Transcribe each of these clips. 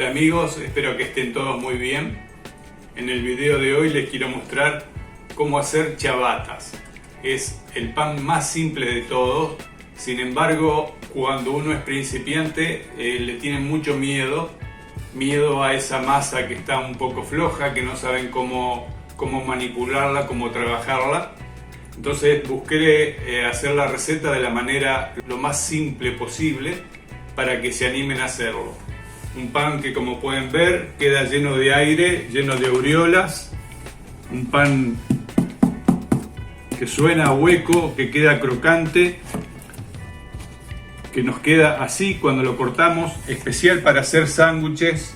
Hola amigos, espero que estén todos muy bien. En el video de hoy les quiero mostrar cómo hacer ciabattas. Es el pan más simple de todos, sin embargo cuando uno es principiante le tienen mucho miedo a esa masa que está un poco floja, que no saben cómo manipularla, cómo trabajarla. Entonces busqué hacer la receta de la manera lo más simple posible para que se animen a hacerlo. Un pan que, como pueden ver, queda lleno de aire, lleno de aureolas. Un pan que suena a hueco, que queda crocante, que nos queda así cuando lo cortamos, especial para hacer sándwiches.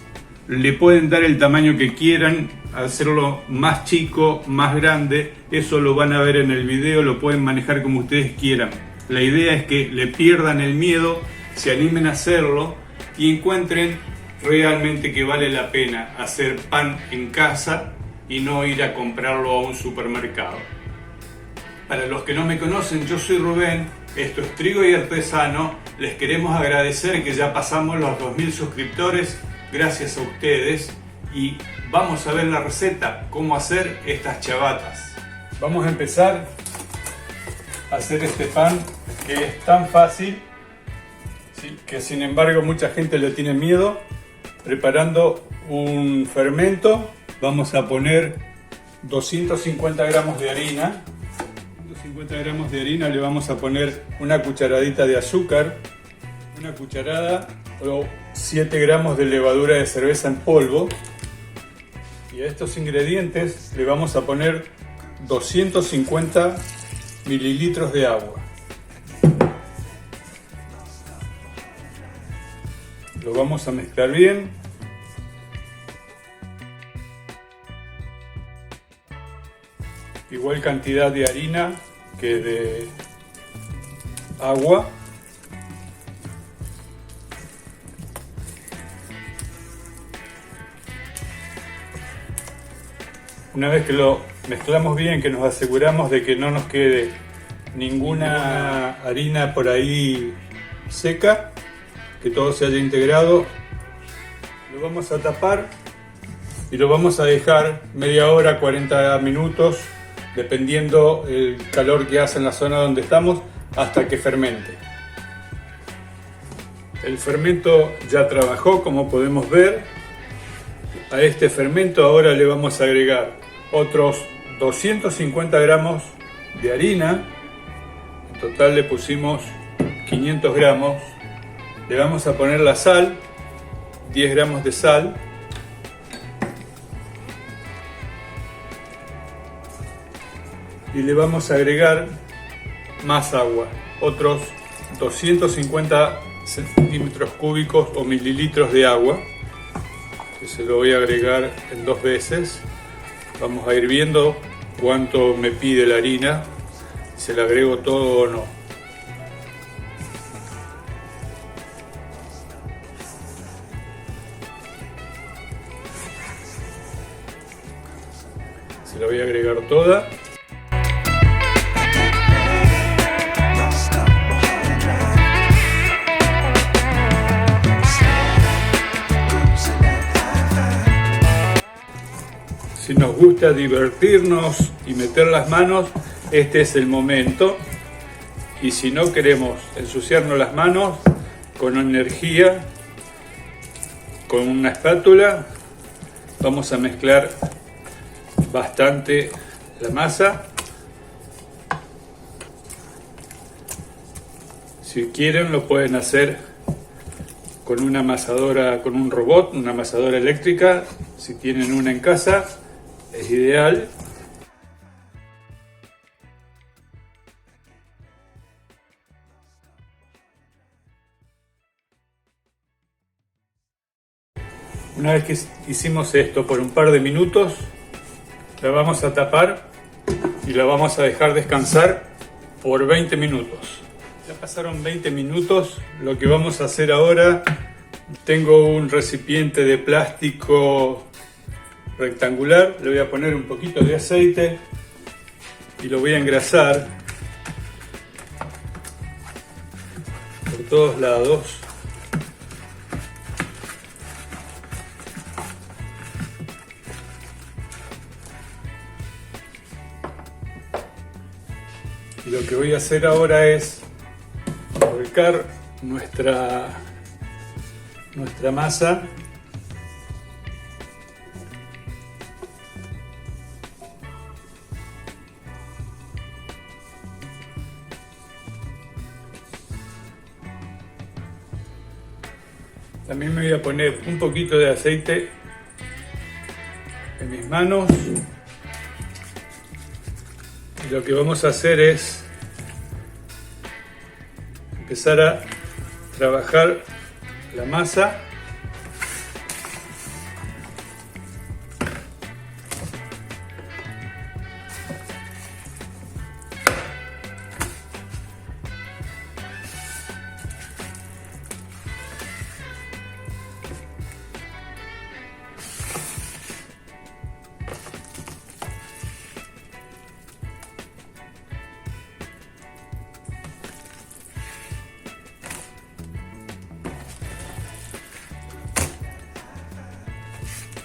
Le pueden dar el tamaño que quieran, hacerlo más chico, más grande, eso lo van a ver en el video, lo pueden manejar como ustedes quieran. La idea es que le pierdan el miedo, se animen a hacerlo y encuentren realmente que vale la pena hacer pan en casa y no ir a comprarlo a un supermercado. Para los que no me conocen, yo soy Rubén, esto es Trigo y Artesano. Les queremos agradecer que ya pasamos los 2000 suscriptores, gracias a ustedes, y vamos a ver la receta, cómo hacer estas ciabattas. Vamos a empezar a hacer este pan que es tan fácil, ¿sí?, que sin embargo mucha gente le tiene miedo. Preparando un fermento, vamos a poner 250 gramos de harina. 250 gramos de harina, le vamos a poner una cucharadita de azúcar, una cucharada o 7 gramos de levadura de cerveza en polvo, y a estos ingredientes le vamos a poner 250 mililitros de agua. Lo vamos a mezclar bien. Igual cantidad de harina que de agua. Una vez que lo mezclamos bien, que nos aseguramos de que no nos quede ninguna harina por ahí seca, que todo se haya integrado, lo vamos a tapar y lo vamos a dejar media hora, 40 minutos, dependiendo el calor que hace en la zona donde estamos, hasta que fermente. El fermento ya trabajó, como podemos ver. A este fermento ahora le vamos a agregar otros 250 gramos de harina. En total le pusimos 500 gramos. Le vamos a poner la sal, 10 gramos de sal. Y le vamos a agregar más agua, otros 250 centímetros cúbicos o mililitros de agua, que se lo voy a agregar en 2 veces. Vamos a ir viendo cuánto me pide la harina, si se le agrego todo o no. Se la voy a agregar toda. Si nos gusta divertirnos y meter las manos, este es el momento. Y si no queremos ensuciarnos las manos, con energía, con una espátula, vamos a mezclar bastante la masa. Si quieren lo pueden hacer con una amasadora, con un robot, una amasadora eléctrica. Si tienen una en casa, es ideal. Una vez que hicimos esto por un par de minutos, la vamos a tapar y la vamos a dejar descansar por 20 minutos. Ya pasaron 20 minutos. Lo que vamos a hacer ahora, tengo un recipiente de plástico rectangular, le voy a poner un poquito de aceite y lo voy a engrasar por todos lados. Lo que voy a hacer ahora es volcar nuestra masa . También me voy a poner un poquito de aceite en mis manos. Y lo que vamos a hacer es empezar a trabajar la masa .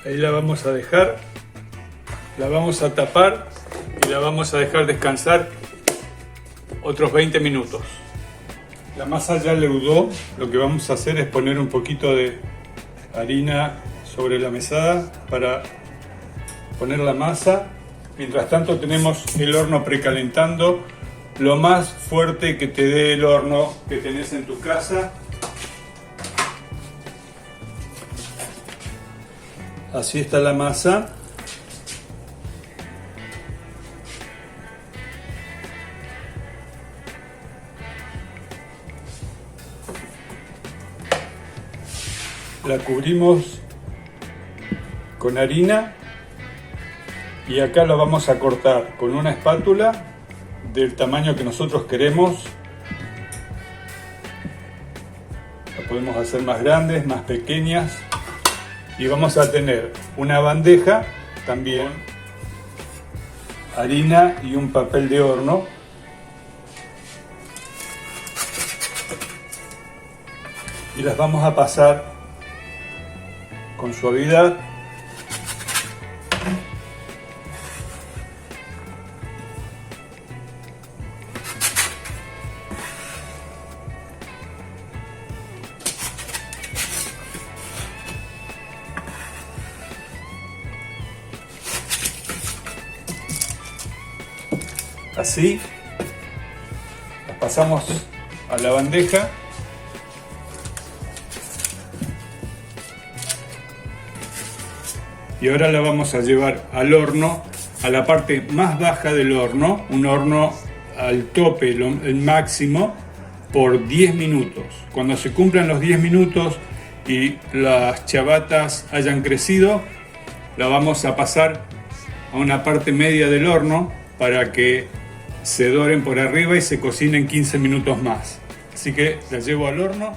Ahí la vamos a dejar, la vamos a tapar y la vamos a dejar descansar otros 20 minutos. La masa ya leudó, lo que vamos a hacer es poner un poquito de harina sobre la mesada para poner la masa. Mientras tanto tenemos el horno precalentando, lo más fuerte que te dé el horno que tenés en tu casa. Así está la masa. La cubrimos con harina y acá la vamos a cortar con una espátula del tamaño que nosotros queremos. La podemos hacer más grandes, más pequeñas. Y vamos a tener una bandeja también, harina y un papel de horno. Y las vamos a pasar con suavidad . Así, las pasamos a la bandeja . Y ahora la vamos a llevar al horno, a la parte más baja del horno, un horno al tope, el máximo, por 10 minutos. Cuando se cumplan los 10 minutos y las chavatas hayan crecido, la vamos a pasar a una parte media del horno para que se doren por arriba y se cocinen 15 minutos más. Así que la llevo al horno.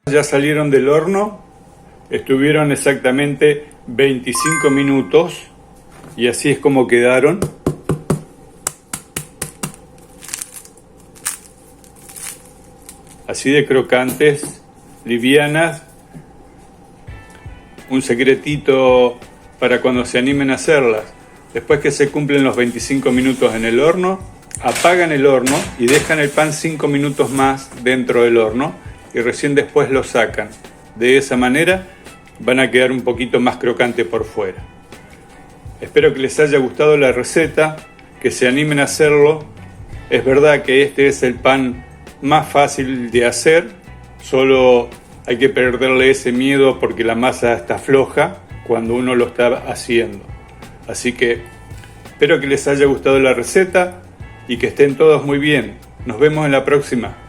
Ya salieron del horno, estuvieron exactamente 25 minutos y así es como quedaron. Así de crocantes, livianas. Un secretito para cuando se animen a hacerlas. Después que se cumplen los 25 minutos en el horno, apagan el horno y dejan el pan 5 minutos más dentro del horno y recién después lo sacan. De esa manera van a quedar un poquito más crocantes por fuera. Espero que les haya gustado la receta, que se animen a hacerlo. Es verdad que este es el pan más fácil de hacer, solo hay que perderle ese miedo porque la masa está floja cuando uno lo está haciendo. Así que espero que les haya gustado la receta y que estén todos muy bien. Nos vemos en la próxima.